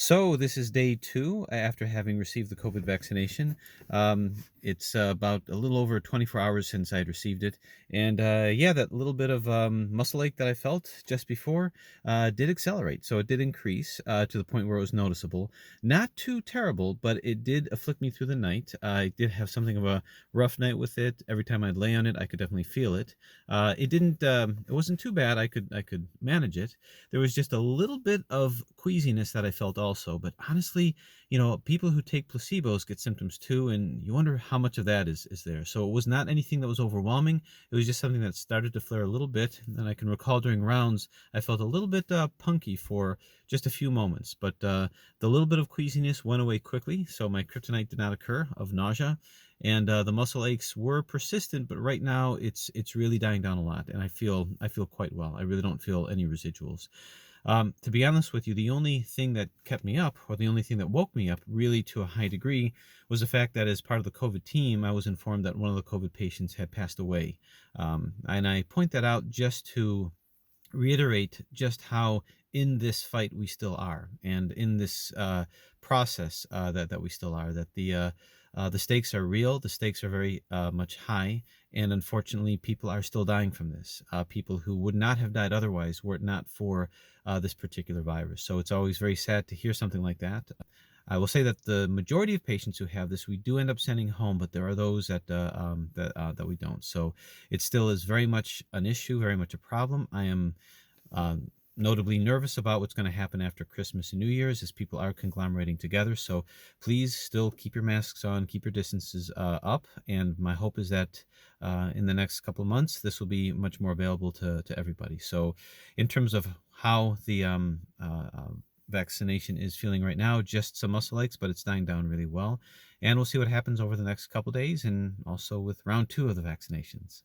So this is day two after having received the COVID vaccination. It's about a little over 24 hours since I'd received it, and yeah, that little bit of muscle ache that I felt just before did accelerate. So it did increase to the point where it was noticeable. Not too terrible, but it did afflict me through the night. I did have something of a rough night with it. Every time I'd lay on it, I could definitely feel it. It didn't. It wasn't too bad. I could manage it. There was just a little bit of queasiness that I felt also, but honestly, people who take placebos get symptoms too, and you wonder how much of that is there. So it was not anything that was overwhelming. It was just something that started to flare a little bit, and I can recall during rounds I felt a little bit punky for just a few moments, but the little bit of queasiness went away quickly, so my kryptonite did not occur of nausea, and the muscle aches were persistent, but right now it's really dying down a lot, and I feel quite well. I really don't feel any residuals. To be honest with you, the only thing that kept me up, or the only thing that woke me up really to a high degree, was the fact that as part of the COVID team, I was informed that one of the COVID patients had passed away. And I point that out just to reiterate just how in this fight we still are, and in this process that we still are. That the stakes are real. The stakes are very much high, and unfortunately, people are still dying from this. People who would not have died otherwise were it not for this particular virus. So it's always very sad to hear something like that. I will say that the majority of patients who have this, we do end up sending home, but there are those that we don't. So it still is very much an issue, very much a problem. I am notably nervous about what's going to happen after Christmas and New Year's as people are conglomerating together. So please still keep your masks on, keep your distances up. And my hope is that in the next couple of months, this will be much more available to everybody. So in terms of how the vaccination is feeling right now, just some muscle aches, but it's dying down really well. And we'll see what happens over the next couple days and also with round two of the vaccinations.